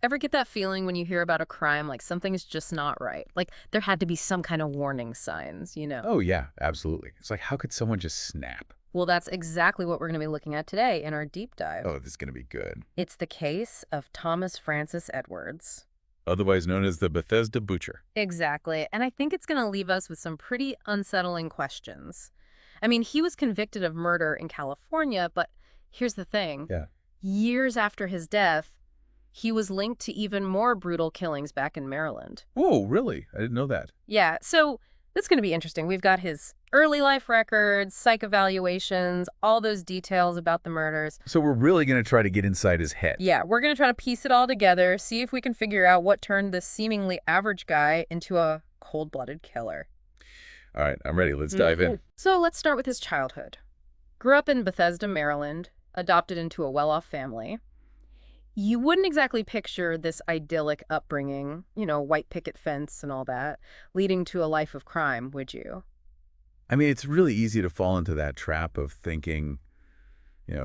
Ever get that feeling when you hear about a crime like something's just not right? Like there had to be some kind of warning signs, you know? Oh, yeah, absolutely. It's like, how could someone just snap? Well, that's exactly what we're going to be looking at today in our deep dive. Oh, this is going to be good. It's the case of Thomas Francis Edwards. Otherwise known as the Bethesda Butcher. Exactly. And I think it's going to leave us with some pretty unsettling questions. I mean, he was convicted of murder in California, but here's the thing. Yeah. Years after his death, he was linked to even more brutal killings back in Maryland. Oh, really? I didn't know that. Yeah, so this is going to be interesting. We've got his early life records, psych evaluations, all those details about the murders. So we're really going to try to get inside his head. Yeah, we're going to try to piece it all together, see if we can figure out what turned this seemingly average guy into a cold-blooded killer. All right, I'm ready. Let's dive in. So let's start with his childhood. Grew up in Bethesda, Maryland, adopted into a well-off family. You wouldn't exactly picture this idyllic upbringing, you know, white picket fence and all that, leading to a life of crime, would you? I mean, it's really easy to fall into that trap of thinking,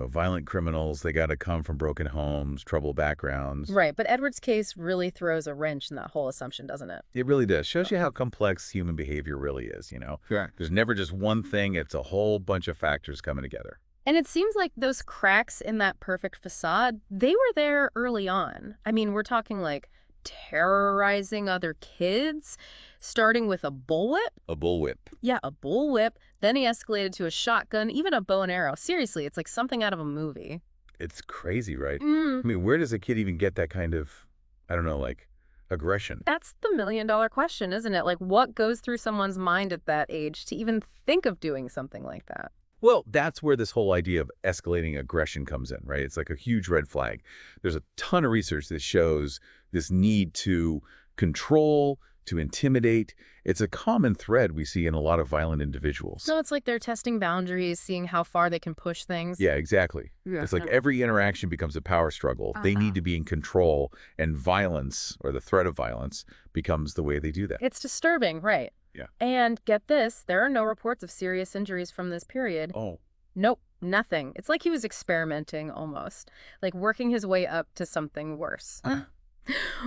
violent criminals, they got to come from broken homes, troubled backgrounds. Right, but Edward's case really throws a wrench in that whole assumption, doesn't it? It really does. Shows you how complex human behavior really is. Sure. There's never just one thing. It's a whole bunch of factors coming together. And it seems like those cracks in that perfect facade, they were there early on. I mean, we're talking like terrorizing other kids, starting with a bullwhip. A bullwhip. Yeah, a bullwhip. Then he escalated to a shotgun, even a bow and arrow. Seriously, it's like something out of a movie. It's crazy, right? Mm. I mean, where does a kid even get that kind of, I don't know, like aggression? That's the million-dollar question, isn't it? Like, what goes through someone's mind at that age to even think of doing something like that? Well, that's where this whole idea of escalating aggression comes in, right? It's like a huge red flag. There's a ton of research that shows this need to control, to intimidate. It's a common thread we see in a lot of violent individuals. No, it's like they're testing boundaries, seeing how far they can push things. Yeah, exactly. Yeah. It's like every interaction becomes a power struggle. They need to be in control, and violence, or the threat of violence, becomes the way they do that. It's disturbing, right? Yeah. And get this, there are no reports of serious injuries from this period. Oh. Nope, nothing. It's like he was experimenting almost, like working his way up to something worse.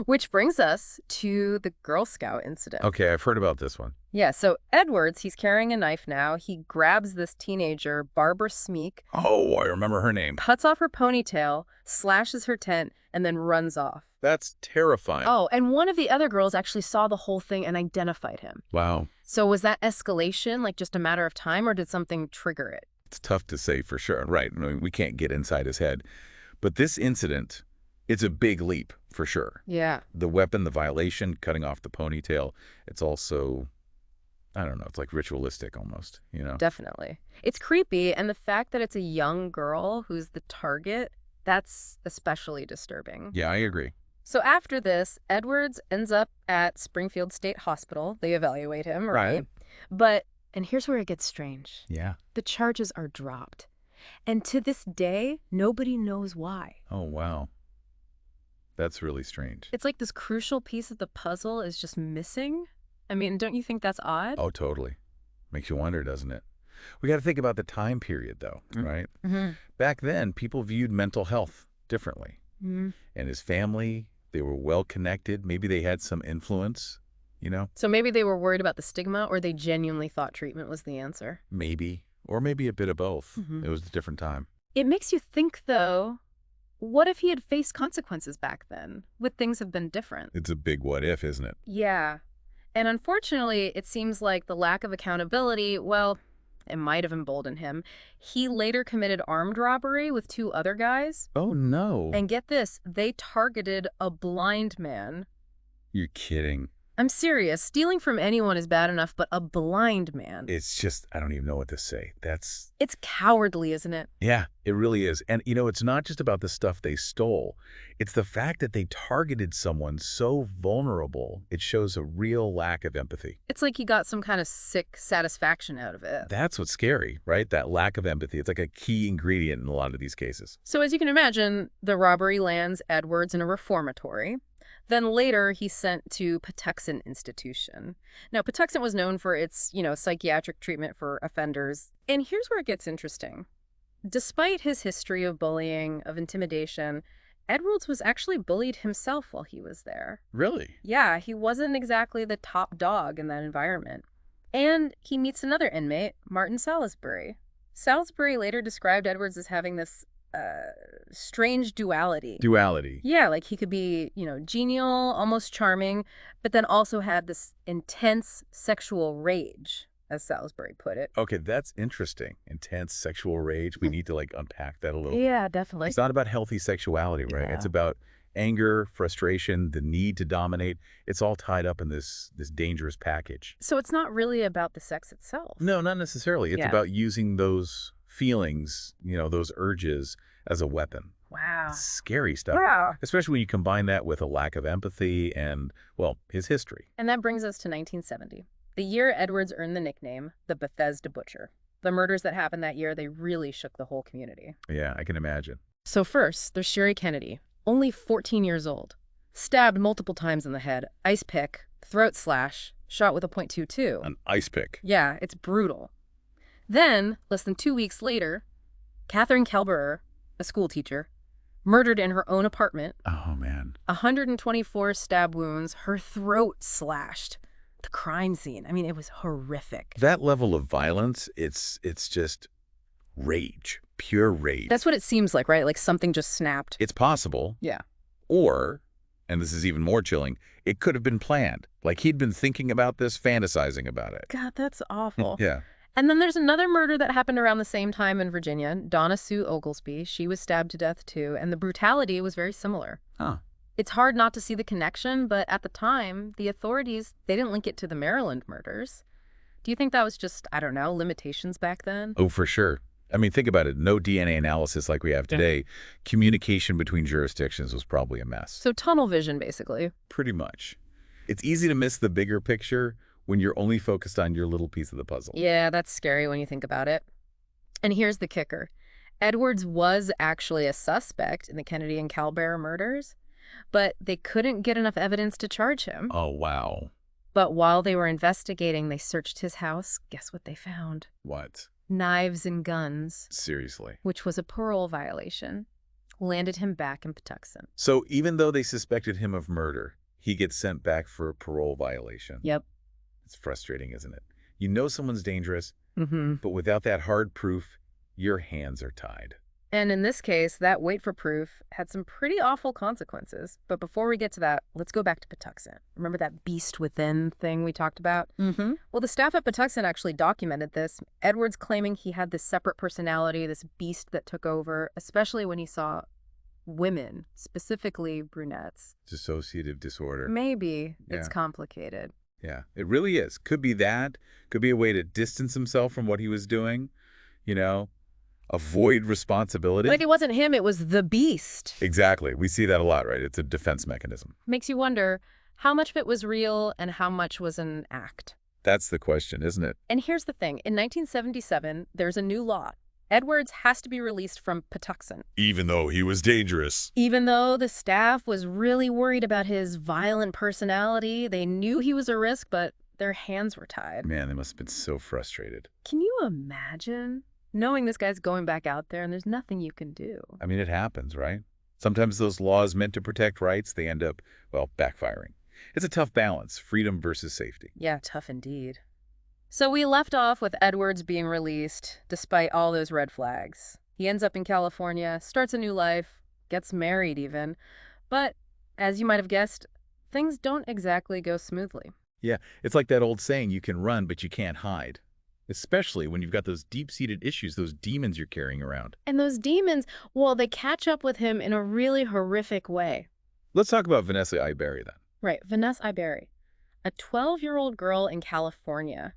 Which brings us to the Girl Scout incident. Okay, I've heard about this one. Yeah, so Edwards, he's carrying a knife now. He grabs this teenager, Barbara Smeek, Oh, I remember her name. cuts off her ponytail, slashes her tent, and then runs off. That's terrifying. Oh, and one of the other girls actually saw the whole thing and identified him. Wow. So was that escalation like just a matter of time, or did something trigger it? It's tough to say for sure. Right. I mean, we can't get inside his head. But this incident, it's a big leap for sure. Yeah. The weapon, the violation, cutting off the ponytail, it's also, I don't know, it's like ritualistic almost. Definitely. It's creepy, and the fact that it's a young girl who's the target, that's especially disturbing. Yeah, I agree. So after this, Edwards ends up at Springfield State Hospital. They evaluate him, right? But, and here's where it gets strange. Yeah. The charges are dropped. And to this day, nobody knows why. Oh, wow. That's really strange. It's like this crucial piece of the puzzle is just missing. I mean, don't you think that's odd? Oh, totally. Makes you wonder, doesn't it? We got to think about the time period, though, right? Mm-hmm. Back then, people viewed mental health differently. Mm-hmm. And his family, they were well connected. Maybe they had some influence. So maybe they were worried about the stigma, or they genuinely thought treatment was the answer. Maybe. Or maybe a bit of both. Mhm. It was a different time. It makes you think, though, what if he had faced consequences back then? Would things have been different? It's a big what if, isn't it? Yeah. And unfortunately, it seems like the lack of accountability, well, it might have emboldened him. He later committed armed robbery with two other guys. Oh, no. And get this, they targeted a blind man. You're kidding. I'm serious. Stealing from anyone is bad enough, but a blind man. It's just, I don't even know what to say. It's cowardly, isn't it? Yeah, it really is. And, it's not just about the stuff they stole. It's the fact that they targeted someone so vulnerable. It shows a real lack of empathy. It's like he got some kind of sick satisfaction out of it. That's what's scary, right? That lack of empathy. It's like a key ingredient in a lot of these cases. So as you can imagine, the robbery lands Edwards in a reformatory. Then later, he's sent to Patuxent Institution. Now, Patuxent was known for its, psychiatric treatment for offenders. And here's where it gets interesting. Despite his history of bullying, of intimidation, Edwards was actually bullied himself while he was there. Really? Yeah, he wasn't exactly the top dog in that environment. And he meets another inmate, Martin Salisbury. Salisbury later described Edwards as having this strange duality. Duality. Yeah, like he could be, genial, almost charming, but then also had this intense sexual rage, as Salisbury put it. Okay, that's interesting. Intense sexual rage. We need to unpack that a little. Yeah, definitely. It's not about healthy sexuality, right? Yeah. It's about anger, frustration, the need to dominate. It's all tied up in this dangerous package. So it's not really about the sex itself. No, not necessarily. It's about using those feelings, those urges as a weapon. Wow. It's scary stuff. Wow. Especially when you combine that with a lack of empathy and, well, his history. And that brings us to 1970, the year Edwards earned the nickname, the Bethesda Butcher. The murders that happened that year, they really shook the whole community. Yeah, I can imagine. So first, there's Sherry Kennedy, only 14 years old. Stabbed multiple times in the head, ice pick, throat slash, shot with a .22. An ice pick. Yeah, it's brutal. Then, less than 2 weeks later, Catherine Kelberer, a school teacher, murdered in her own apartment. Oh, man. 124 stab wounds, her throat slashed. The crime scene, I mean, it was horrific. That level of violence, it's just rage, pure rage. That's what it seems like, right? Like something just snapped. It's possible. Yeah. Or, and this is even more chilling, it could have been planned. Like he'd been thinking about this, fantasizing about it. God, that's awful. Yeah. And then there's another murder that happened around the same time in Virginia. Donna Sue Oglesby, she was stabbed to death too, and the brutality was very similar. Huh. It's hard not to see the connection, but at the time, the authorities, they didn't link it to the Maryland murders. Do you think that was just, I don't know, limitations back then? Oh, for sure. I mean, think about it. No DNA analysis like we have today. Communication between jurisdictions was probably a mess. So tunnel vision, basically. Pretty much. It's easy to miss the bigger picture when you're only focused on your little piece of the puzzle. Yeah, that's scary when you think about it. And here's the kicker. Edwards was actually a suspect in the Kennedy and Kelberer murders, but they couldn't get enough evidence to charge him. Oh, wow. But while they were investigating, they searched his house. Guess what they found? What? Knives and guns, Seriously. which was a parole violation. Landed him back in Patuxent. So even though they suspected him of murder, he gets sent back for a parole violation. Yep. It's frustrating, isn't it? You know someone's dangerous, Mm-hmm. but without that hard proof, your hands are tied. And in this case, that wait for proof had some pretty awful consequences. But before we get to that, let's go back to Patuxent. Remember that beast within thing we talked about? Mm-hmm. Well, the staff at Patuxent actually documented this. Edwards claiming he had this separate personality, this beast that took over, especially when he saw women, specifically brunettes. Dissociative disorder. Maybe it's Yeah. complicated. Yeah, it really is. Could be that. Could be a way to distance himself from what he was doing, avoid responsibility. Like it wasn't him, it was the beast. Exactly. We see that a lot, right? It's a defense mechanism. Makes you wonder how much of it was real and how much was an act. That's the question, isn't it? And here's the thing. In 1977, there's a new law. Edwards has to be released from Patuxent. Even though he was dangerous. Even though the staff was really worried about his violent personality, they knew he was a risk, but their hands were tied. Man, they must have been so frustrated. Can you imagine knowing this guy's going back out there and there's nothing you can do? I mean, it happens, right? Sometimes those laws meant to protect rights, they end up, backfiring. It's a tough balance, freedom versus safety. Yeah, tough indeed. So we left off with Edwards being released, despite all those red flags. He ends up in California, starts a new life, gets married even. But, as you might have guessed, things don't exactly go smoothly. Yeah, it's like that old saying, you can run, but you can't hide. Especially when you've got those deep-seated issues, those demons you're carrying around. And those demons, well, they catch up with him in a really horrific way. Let's talk about Vanessa Iberry then. Right, Vanessa Iberry, a 12-year-old girl in California.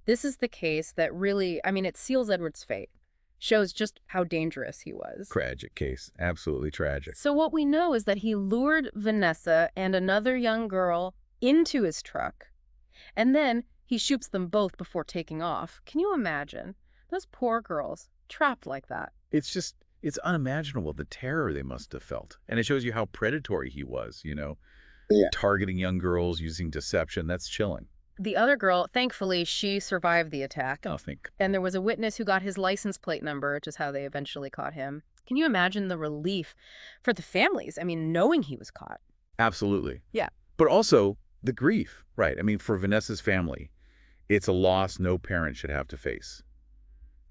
This is the case that really, it seals Edward's fate. Shows just how dangerous he was. Tragic case. Absolutely tragic. So what we know is that he lured Vanessa and another young girl into his truck, and then he shoots them both before taking off. Can you imagine? Those poor girls, trapped like that. It's unimaginable, the terror they must have felt. And it shows you how predatory he was, Yeah. Targeting young girls, using deception. That's chilling. The other girl, thankfully, she survived the attack. I think. And there was a witness who got his license plate number, which is how they eventually caught him. Can you imagine the relief for the families? I mean, knowing he was caught. Absolutely. Yeah. But also the grief, right? I mean, for Vanessa's family, it's a loss no parent should have to face.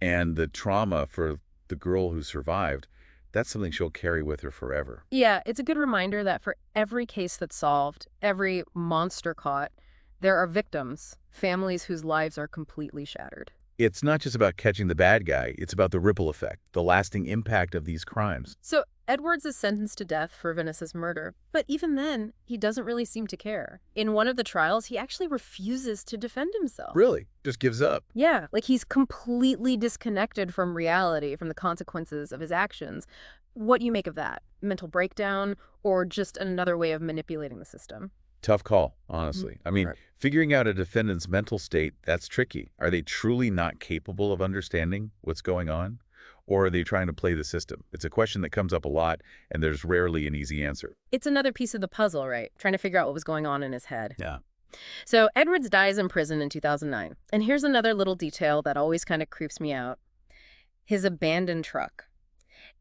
And the trauma for the girl who survived, that's something she'll carry with her forever. Yeah, it's a good reminder that for every case that's solved, every monster caught, there are victims, families whose lives are completely shattered. It's not just about catching the bad guy, it's about the ripple effect, the lasting impact of these crimes. So Edwards is sentenced to death for Vanessa's murder, but even then, he doesn't really seem to care. In one of the trials, he actually refuses to defend himself. Really? Just gives up. Yeah, like he's completely disconnected from reality, from the consequences of his actions. What do you make of that? Mental breakdown or just another way of manipulating the system? Tough call, honestly. I mean, Right. figuring out a defendant's mental state, that's tricky. Are they truly not capable of understanding what's going on? Or are they trying to play the system? It's a question that comes up a lot, and there's rarely an easy answer. It's another piece of the puzzle, right? Trying to figure out what was going on in his head. Yeah. So Edwards dies in prison in 2009. And here's another little detail that always kind of creeps me out. His abandoned truck.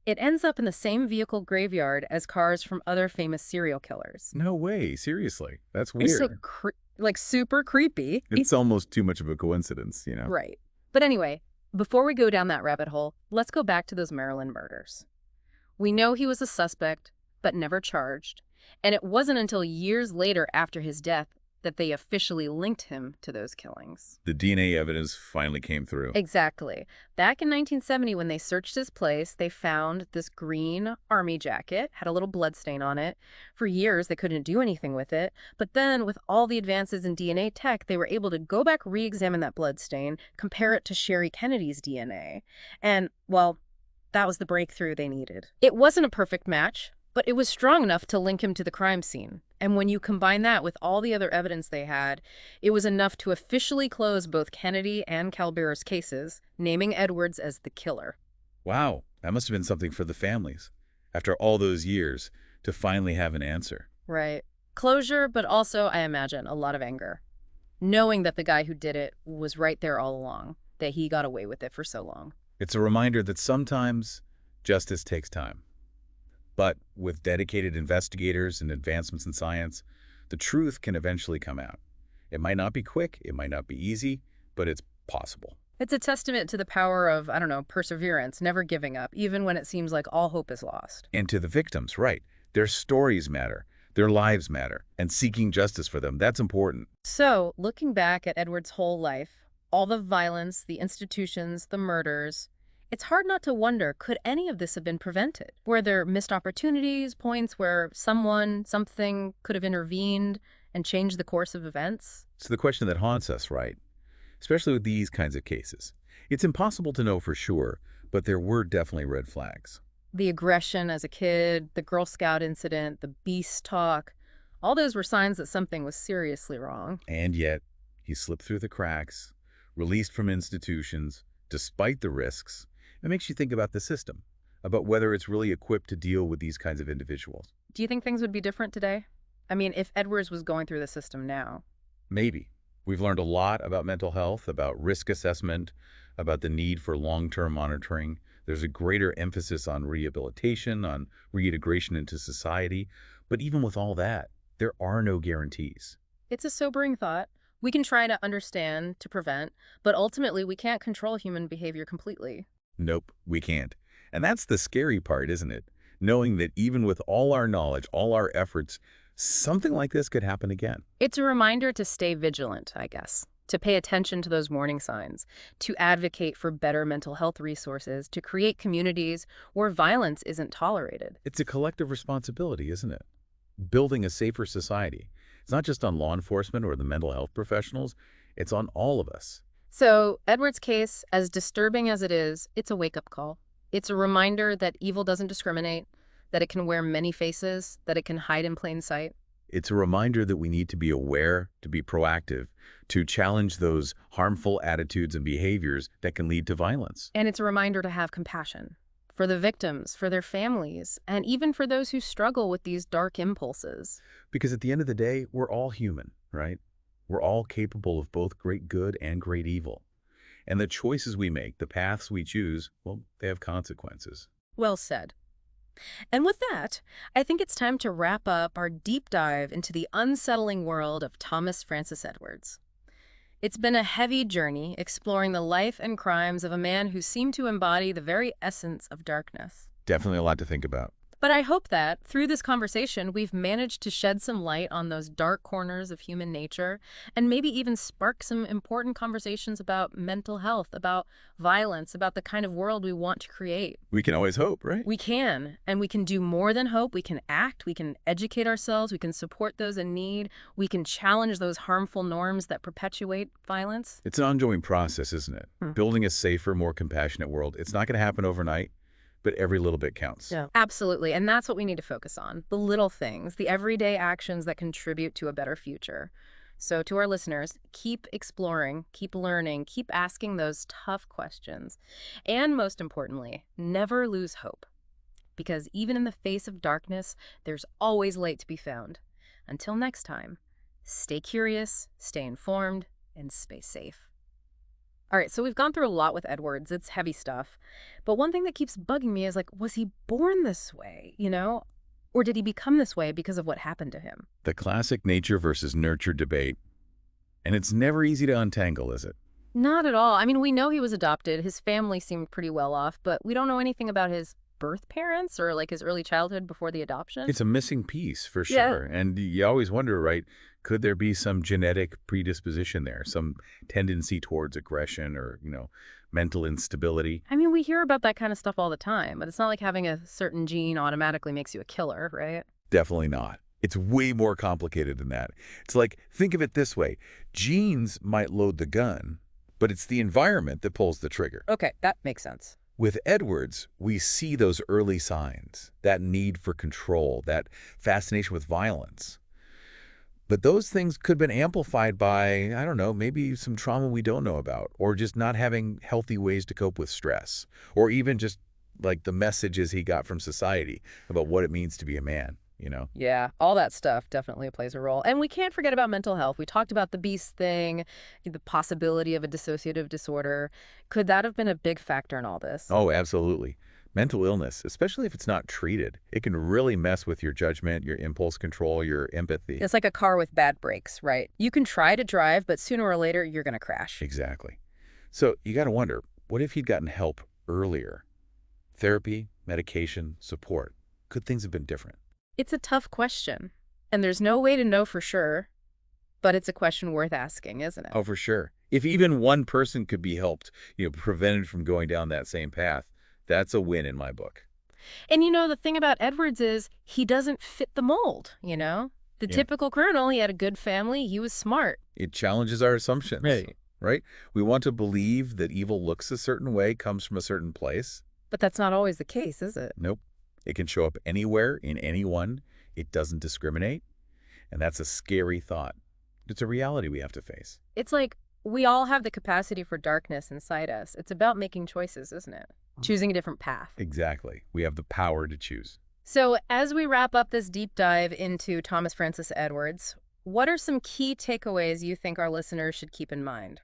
It ends up in the same vehicle graveyard as cars from other famous serial killers. No way. Seriously. That's It's weird. like super creepy. It's almost too much of a coincidence, you know? Right. But anyway, before we go down that rabbit hole, let's go back to those Maryland murders. We know he was a suspect, but never charged. And it wasn't until years later after his death that they officially linked him to those killings. The DNA evidence finally came through. Exactly. Back in 1970, when they searched his place, they found this green army jacket, had a little blood stain on it. For years, they couldn't do anything with it. But then, with all the advances in DNA tech, they were able to go back, re-examine that blood stain, compare it to Sherry Kennedy's DNA. And, well, that was the breakthrough they needed. It wasn't a perfect match, but it was strong enough to link him to the crime scene. And when you combine that with all the other evidence they had, it was enough to officially close both Kennedy and Calbera's cases, naming Edwards as the killer. Wow. That must have been something for the families, after all those years, to finally have an answer. Right. Closure, but also, I imagine, a lot of anger. Knowing that the guy who did it was right there all along, that he got away with it for so long. It's a reminder that sometimes justice takes time. But with dedicated investigators and advancements in science, the truth can eventually come out. It might not be quick, it might not be easy, but it's possible. It's a testament to the power of, I don't know, perseverance, never giving up, even when it seems like all hope is lost. And to the victims, right, their stories matter, their lives matter, and seeking justice for them, that's important. So, looking back at Edward's whole life, all the violence, the institutions, the murders, it's hard not to wonder, could any of this have been prevented? Were there missed opportunities, points where someone, something could have intervened and changed the course of events? It's the question that haunts us, right? Especially with these kinds of cases. It's impossible to know for sure, but there were definitely red flags. The aggression as a kid, the Girl Scout incident, the beast talk, all those were signs that something was seriously wrong. And yet, he slipped through the cracks, released from institutions, despite the risks. It makes you think about the system, about whether it's really equipped to deal with these kinds of individuals. Do you think things would be different today? I mean, if Edwards was going through the system now. Maybe. We've learned a lot about mental health, about risk assessment, about the need for long-term monitoring. There's a greater emphasis on rehabilitation, on reintegration into society. But even with all that, there are no guarantees. It's a sobering thought. We can try to understand, to prevent, but ultimately we can't control human behavior completely. Nope, we can't. And that's the scary part, isn't it? Knowing that even with all our knowledge, all our efforts, something like this could happen again. It's a reminder to stay vigilant, I guess, to pay attention to those warning signs, to advocate for better mental health resources, to create communities where violence isn't tolerated. It's a collective responsibility, isn't it? Building a safer society. It's not just on law enforcement or the mental health professionals, it's on all of us. So, Edward's case, as disturbing as it is, it's a wake-up call. It's a reminder that evil doesn't discriminate, that it can wear many faces, that it can hide in plain sight. It's a reminder that we need to be aware, to be proactive, to challenge those harmful attitudes and behaviors that can lead to violence. And it's a reminder to have compassion for the victims, for their families, and even for those who struggle with these dark impulses. Because at the end of the day, we're all human, right? We're all capable of both great good and great evil. And the choices we make, the paths we choose, well, they have consequences. Well said. And with that, I think it's time to wrap up our deep dive into the unsettling world of Thomas Francis Edwards. It's been a heavy journey exploring the life and crimes of a man who seemed to embody the very essence of darkness. Definitely a lot to think about. But I hope that, through this conversation, we've managed to shed some light on those dark corners of human nature and maybe even spark some important conversations about mental health, about violence, about the kind of world we want to create. We can always hope, right? We can, and we can do more than hope. We can act, we can educate ourselves, we can support those in need, we can challenge those harmful norms that perpetuate violence. It's an ongoing process, isn't it? Building a safer, more compassionate world. It's not going to happen overnight, but every little bit counts. Yeah. Absolutely, and that's what we need to focus on. The little things, the everyday actions that contribute to a better future. So to our listeners, keep exploring, keep learning, keep asking those tough questions. And most importantly, never lose hope. Because even in the face of darkness, there's always light to be found. Until next time, stay curious, stay informed, and stay safe. All right, so we've gone through a lot with Edwards. It's heavy stuff. But one thing that keeps bugging me is, like, was he born this way, you know? Or did he become this way because of what happened to him? The classic nature versus nurture debate. And it's never easy to untangle, is it? Not at all. I mean, we know he was adopted. His family seemed pretty well off, but we don't know anything about his birth parents or, like, his early childhood before the adoption. It's a missing piece, for Yeah. sure. And you always wonder, right, could there be some genetic predisposition there, some tendency towards aggression or, mental instability? I mean, we hear about that kind of stuff all the time, but it's not like having a certain gene automatically makes you a killer, right? Definitely not. It's way more complicated than that. It's like, think of it this way. Genes might load the gun, but it's the environment that pulls the trigger. Okay, that makes sense. With Edwards, we see those early signs, that need for control, that fascination with violence. But those things could have been amplified by, I don't know, maybe some trauma we don't know about, or just not having healthy ways to cope with stress, or even just like the messages he got from society about what it means to be a man, Yeah, all that stuff definitely plays a role. And we can't forget about mental health. We talked about the beast thing, the possibility of a dissociative disorder. Could that have been a big factor in all this? Oh, absolutely. Mental illness, especially if it's not treated, it can really mess with your judgment, your impulse control, your empathy. It's like a car with bad brakes, right? You can try to drive, but sooner or later, you're going to crash. Exactly. So you got to wonder, what if he'd gotten help earlier? Therapy, medication, support. Could things have been different? It's a tough question, and there's no way to know for sure, but it's a question worth asking, isn't it? Oh, for sure. If even one person could be helped, prevented from going down that same path, that's a win in my book. And the thing about Edwards is he doesn't fit the mold, The Yeah. typical criminal, he had a good family, he was smart. It challenges our assumptions. Right? We want to believe that evil looks a certain way, comes from a certain place. But that's not always the case, is it? Nope. It can show up anywhere, in anyone. It doesn't discriminate. And that's a scary thought. It's a reality we have to face. It's like we all have the capacity for darkness inside us. It's about making choices, isn't it? Choosing a different path. Exactly. We have the power to choose. So as we wrap up this deep dive into Thomas Francis Edwards, what are some key takeaways you think our listeners should keep in mind?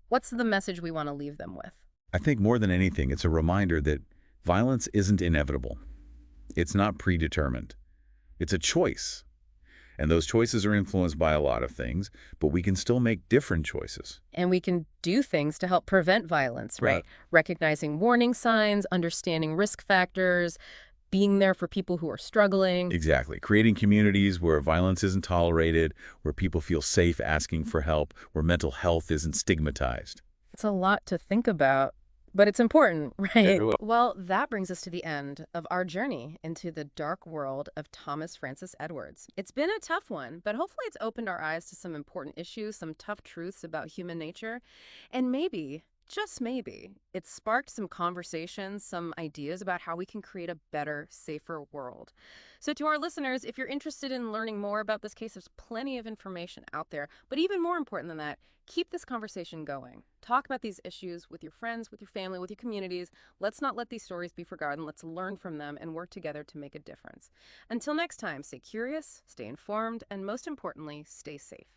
What's the message we want to leave them with? I think more than anything, it's a reminder that violence isn't inevitable. It's not predetermined. It's a choice. And those choices are influenced by a lot of things, but we can still make different choices. And we can do things to help prevent violence, right? Right. Recognizing warning signs, understanding risk factors, being there for people who are struggling. Exactly. Creating communities where violence isn't tolerated, where people feel safe asking for help, where mental health isn't stigmatized. It's a lot to think about, but it's important, right? Yeah. Well, that brings us to the end of our journey into the dark world of Thomas Francis Edwards. It's been a tough one, but hopefully it's opened our eyes to some important issues, some tough truths about human nature, and maybe, just maybe, it sparked some conversations, some ideas about how we can create a better, safer world. So to our listeners, if you're interested in learning more about this case, there's plenty of information out there. But even more important than that, keep this conversation going. Talk about these issues with your friends, with your family, with your communities. Let's not let these stories be forgotten. Let's learn from them and work together to make a difference. Until next time, stay curious, stay informed, and most importantly, stay safe.